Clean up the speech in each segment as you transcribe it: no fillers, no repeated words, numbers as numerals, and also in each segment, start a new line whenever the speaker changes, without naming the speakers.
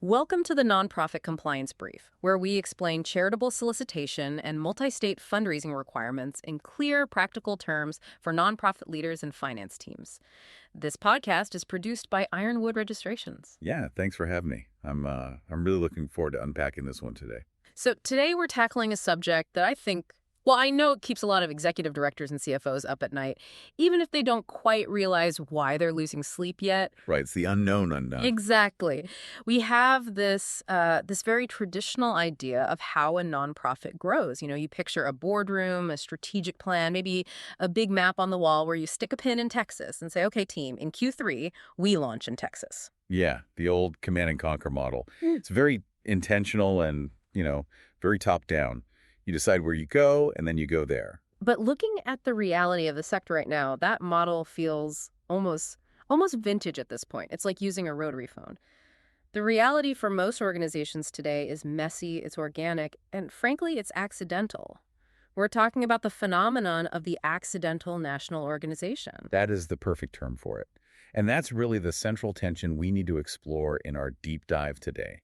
Welcome to the Nonprofit Compliance Brief, where we explain charitable solicitation and multi-state fundraising requirements in clear, practical terms for nonprofit leaders and finance teams. This podcast is produced by Ironwood Registrations.
Yeah, thanks for having me. I'm really looking forward to unpacking this one today.
So today we're tackling a subject that I know it keeps a lot of executive directors and CFOs up at night, even if they don't quite realize why they're losing sleep yet.
Right, it's the unknown unknown.
Exactly. We have this very traditional idea of how a nonprofit grows. You know, you picture a boardroom, a strategic plan, maybe a big map on the wall where you stick a pin in Texas and say, okay, team, in Q3, we launch in Texas.
Yeah, the old command and conquer model.
Mm.
It's very intentional and, very top down. You decide where you go, and then you go there.
But looking at the reality of the sector right now, that model feels almost vintage at this point. It's like using a rotary phone. The reality for most organizations today is messy, it's organic, and frankly, it's accidental. We're talking about the phenomenon of the accidental national organization.
That is the perfect term for it. And that's really the central tension we need to explore in our deep dive today.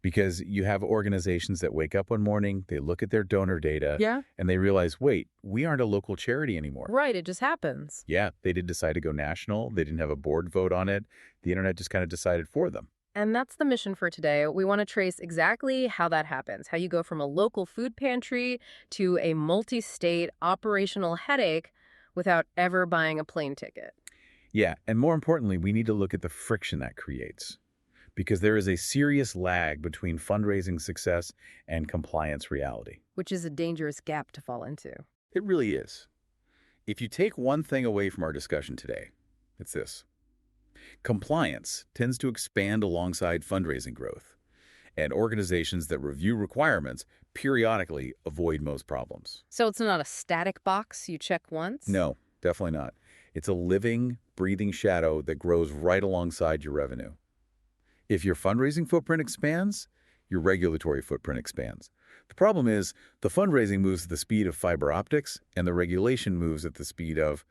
Because you have organizations that wake up one morning, they look at their donor data,
Yeah.
and they realize, wait, we aren't a local charity anymore.
Right, it just happens.
Yeah, they did decide to go national. They didn't have a board vote on it. The internet just kind of decided for them.
And that's the mission for today. We want to trace exactly how that happens, how you go from a local food pantry to a multi-state operational headache without ever buying a plane ticket.
Yeah, and more importantly, we need to look at the friction that creates. Because there is a serious lag between fundraising success and compliance reality.
Which is a dangerous gap to fall into.
It really is. If you take one thing away from our discussion today, it's this. Compliance tends to expand alongside fundraising growth, and organizations that review requirements periodically avoid most problems.
So it's not a static box you check once?
No, definitely not. It's a living, breathing shadow that grows right alongside your revenue. If your fundraising footprint expands, your regulatory footprint expands. The problem is the fundraising moves at the speed of fiber optics, and the regulation moves at the speed of,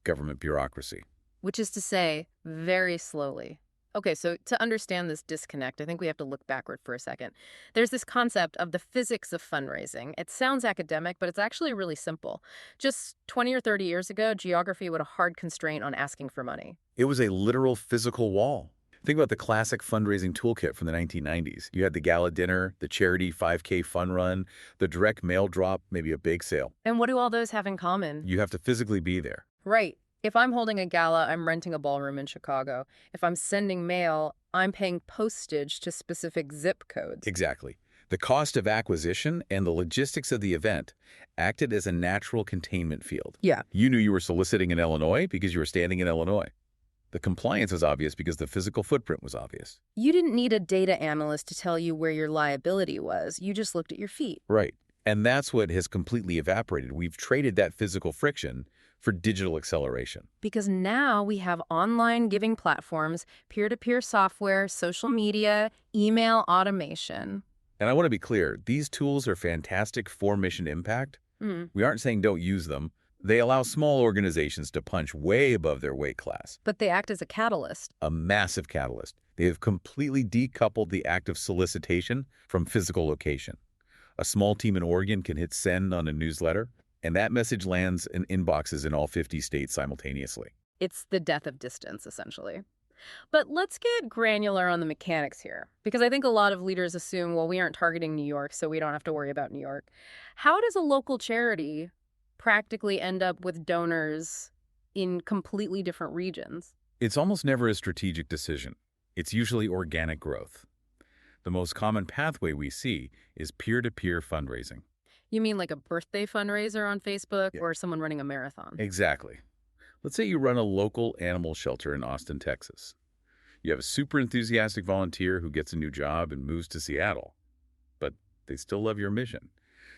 government bureaucracy.
Which is to say, very slowly. Okay, so to understand this disconnect, I think we have to look backward for a second. There's this concept of the physics of fundraising. It sounds academic, but it's actually really simple. Just 20 or 30 years ago, geography had a hard constraint on asking for money.
It was a literal physical wall. Think about the classic fundraising toolkit from the 1990s. You had the gala dinner, the charity 5K fun run, the direct mail drop, maybe a bake sale.
And what do all those have in common?
You have to physically be there.
Right. If I'm holding a gala, I'm renting a ballroom in Chicago. If I'm sending mail, I'm paying postage to specific zip codes.
Exactly. The cost of acquisition and the logistics of the event acted as a natural containment field.
Yeah.
You knew you were soliciting in Illinois because you were standing in Illinois. The compliance was obvious because the physical footprint was obvious.
You didn't need a data analyst to tell you where your liability was. You just looked at your feet.
Right. And that's what has completely evaporated. We've traded that physical friction for digital acceleration.
Because now we have online giving platforms, peer-to-peer software, social media, email automation.
And I want to be clear, these tools are fantastic for mission impact. We aren't saying don't use them. They allow small organizations to punch way above their weight class.
But they act as a catalyst.
A massive catalyst. They have completely decoupled the act of solicitation from physical location. A small team in Oregon can hit send on a newsletter, and that message lands in inboxes in all 50 states simultaneously.
It's the death of distance, essentially. But let's get granular on the mechanics here, because I think a lot of leaders assume, well, we aren't targeting New York, so we don't have to worry about New York. How does a local charity practically end up with donors in completely different regions?
It's almost never a strategic decision. It's usually organic growth. The most common pathway we see is peer-to-peer fundraising.
You mean like a birthday fundraiser on Facebook
Yeah.
or someone running a marathon?
Exactly. Let's say you run a local animal shelter in Austin, Texas. You have a super enthusiastic volunteer who gets a new job and moves to Seattle. But they still love your mission.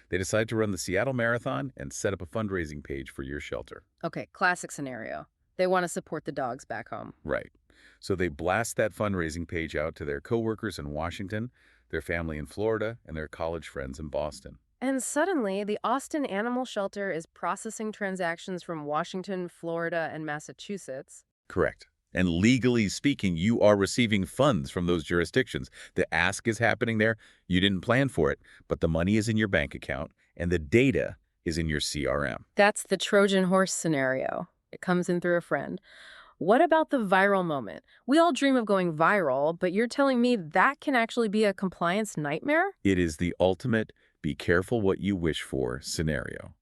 They decide to run the Seattle Marathon and set up a fundraising page for your shelter.
Okay, classic scenario. They want to support the dogs back home.
Right. So they blast that fundraising page out to their coworkers in Washington, their family in Florida, and their college friends in Boston.
And suddenly, the Austin Animal Shelter is processing transactions from Washington, Florida, and Massachusetts.
Correct. And legally speaking, you are receiving funds from those jurisdictions. The ask is happening there. You didn't plan for it, but the money is in your bank account and the data is in your CRM.
That's the Trojan horse scenario. It comes in through a friend. What about the viral moment? We all dream of going viral, but you're telling me that can actually be a compliance nightmare?
It is the ultimate be careful what you wish for scenario.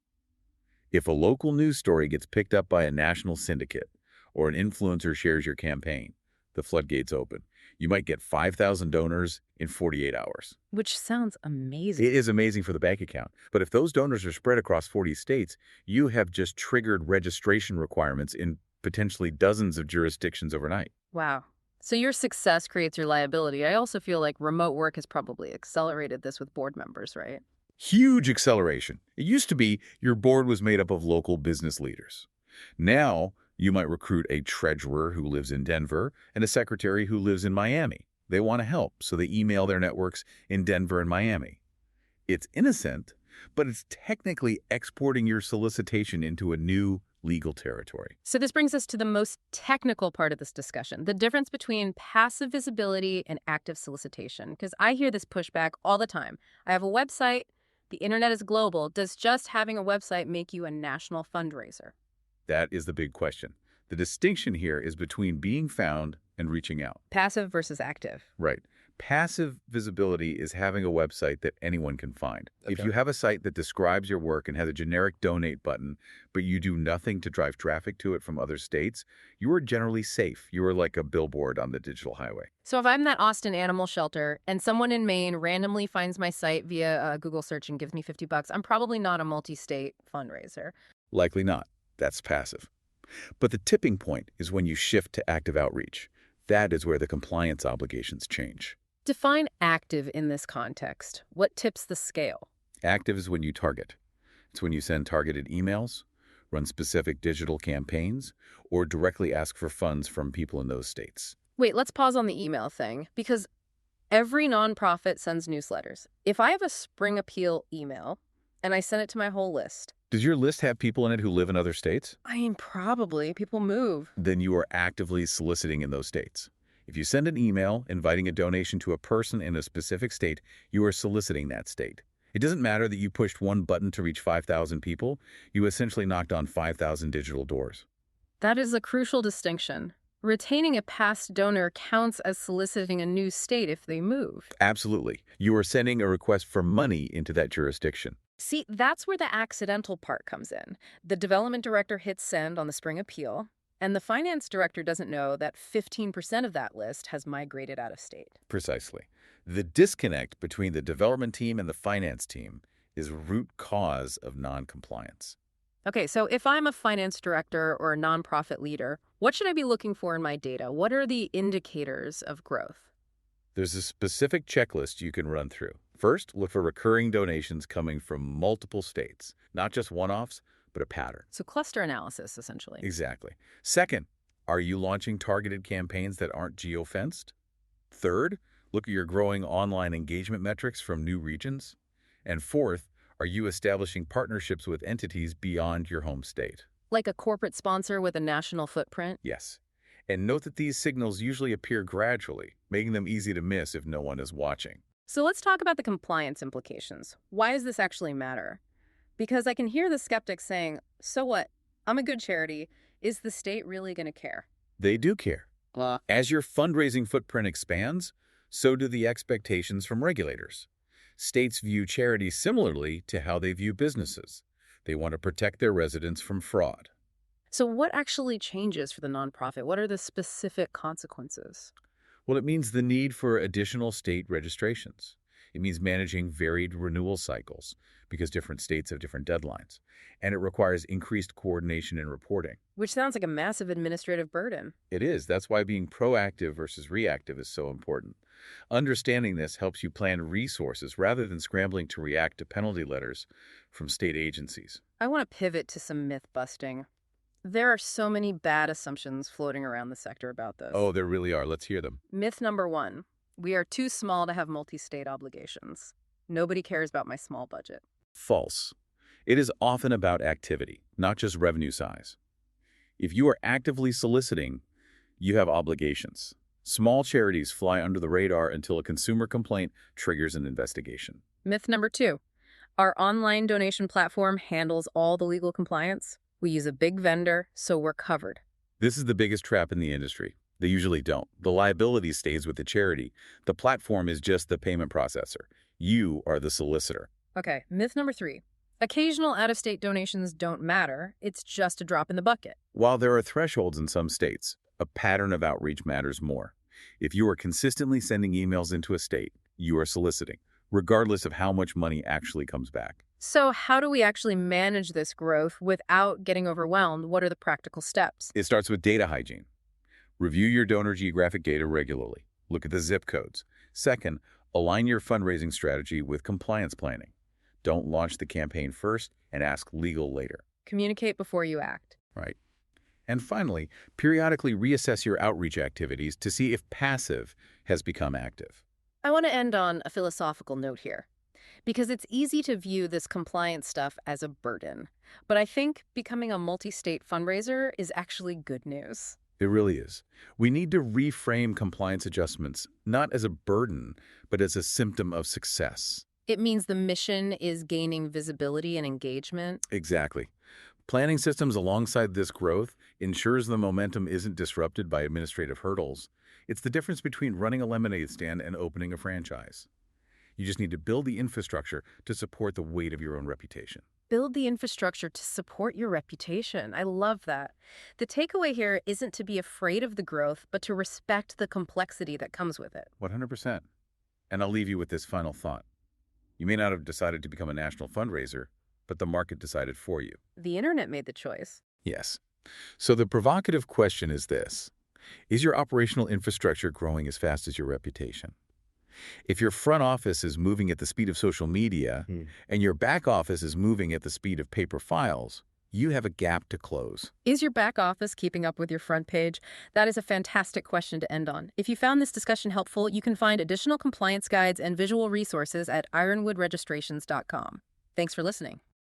If a local news story gets picked up by a national syndicate or an influencer shares your campaign, the floodgates open. You might get 5,000 donors in 48 hours.
Which sounds amazing.
It is amazing for the bank account. But if those donors are spread across 40 states, you have just triggered registration requirements in potentially dozens of jurisdictions overnight.
Wow. So your success creates your liability. I also feel like remote work has probably accelerated this with board members, right?
Huge acceleration. It used to be your board was made up of local business leaders. Now, you might recruit a treasurer who lives in Denver and a secretary who lives in Miami. They want to help, so they email their networks in Denver and Miami. It's innocent, but it's technically exporting your solicitation into a new legal territory.
So this brings us to the most technical part of this discussion, the difference between passive visibility and active solicitation. Because I hear this pushback all the time. I have a website. The internet is global. Does just having a website make you a national fundraiser?
That is the big question. The distinction here is between being found and reaching out.
Passive versus active.
Right. Passive visibility is having a website that anyone can find. If you have a site that describes your work and has a generic donate button, but you do nothing to drive traffic to it from other states, you are generally safe. You are like a billboard on the digital highway.
So if I'm that Austin animal shelter and someone in Maine randomly finds my site via a Google search and gives me $50, I'm probably not a multi-state fundraiser.
Likely not. That's passive. But the tipping point is when you shift to active outreach. That is where the compliance obligations change.
Define active in this context. What tips the scale?
Active is when you target. It's when you send targeted emails, run specific digital campaigns, or directly ask for funds from people in those states.
Wait, let's pause on the email thing, because every nonprofit sends newsletters. If I have a spring appeal email and I send it to my whole list.
Does your list have people in it who live in other states?
I mean, probably. People move.
Then you are actively soliciting in those states. If you send an email inviting a donation to a person in a specific state, you are soliciting that state. It doesn't matter that you pushed one button to reach 5,000 people. You essentially knocked on 5,000 digital doors.
That is a crucial distinction. Retaining a past donor counts as soliciting a new state if they move.
Absolutely. You are sending a request for money into that jurisdiction.
See, that's where the accidental part comes in. The development director hits send on the spring appeal, and the finance director doesn't know that 15% of that list has migrated out of state.
Precisely. The disconnect between the development team and the finance team is root cause of noncompliance.
Okay, so if I'm a finance director or a nonprofit leader, what should I be looking for in my data? What are the indicators of growth?
There's a specific checklist you can run through. First, look for recurring donations coming from multiple states, not just one-offs, but a pattern.
So cluster analysis, essentially.
Exactly. Second, are you launching targeted campaigns that aren't geo-fenced? Third, look at your growing online engagement metrics from new regions. And fourth, are you establishing partnerships with entities beyond your home state?
Like a corporate sponsor with a national footprint?
Yes. And note that these signals usually appear gradually, making them easy to miss if no one is watching.
So let's talk about the compliance implications. Why does this actually matter? Because I can hear the skeptics saying, so what? I'm a good charity. Is the state really going to care?
They do care. As your fundraising footprint expands, so do the expectations from regulators. States view charities similarly to how they view businesses. They want to protect their residents from fraud.
So what actually changes for the nonprofit? What are the specific consequences?
Well, it means the need for additional state registrations. It means managing varied renewal cycles because different states have different deadlines. And it requires increased coordination and reporting.
Which sounds like a massive administrative burden.
It is. That's why being proactive versus reactive is so important. Understanding this helps you plan resources rather than scrambling to react to penalty letters from state agencies.
I want to pivot to some myth busting. There are so many bad assumptions floating around the sector about this.
Oh, there really are. Let's hear them.
Myth number 1. We are too small to have multi-state obligations. Nobody cares about my small budget.
False. It is often about activity, not just revenue size. If you are actively soliciting, You have obligations. Small charities fly under the radar until a consumer complaint triggers an investigation.
Myth number 2. Our online donation platform handles all the legal compliance. We use a big vendor, so we're covered.
This is the biggest trap in the industry. They usually don't. The liability stays with the charity. The platform is just the payment processor. You are the solicitor.
Okay, myth number 3. Occasional out-of-state donations don't matter. It's just a drop in the bucket.
While there are thresholds in some states, a pattern of outreach matters more. If you are consistently sending emails into a state, you are soliciting, regardless of how much money actually comes back.
So how do we actually manage this growth without getting overwhelmed? What are the practical steps?
It starts with data hygiene. Review your donor geographic data regularly. Look at the zip codes. Second, align your fundraising strategy with compliance planning. Don't launch the campaign first and ask legal later.
Communicate before you act.
Right. And finally, periodically reassess your outreach activities to see if passive has become active.
I want to end on a philosophical note here, because it's easy to view this compliance stuff as a burden. But I think becoming a multi-state fundraiser is actually good news.
It really is. We need to reframe compliance adjustments, not as a burden, but as a symptom of success.
It means the mission is gaining visibility and engagement.
Exactly. Planning systems alongside this growth ensures the momentum isn't disrupted by administrative hurdles. It's the difference between running a lemonade stand and opening a franchise. You just need to build the infrastructure to support the weight of your own reputation.
Build the infrastructure to support your reputation. I love that. The takeaway here isn't to be afraid of the growth, but to respect the complexity that comes with it.
100%. And I'll leave you with this final thought. You may not have decided to become a national fundraiser, but the market decided for you.
The internet made the choice.
Yes. So the provocative question is this. Is your operational infrastructure growing as fast as your reputation? If your front office is moving at the speed of social media and your back office is moving at the speed of paper files, you have a gap to close.
Is your back office keeping up with your front page? That is a fantastic question to end on. If you found this discussion helpful, you can find additional compliance guides and visual resources at ironwoodregistrations.com. Thanks for listening.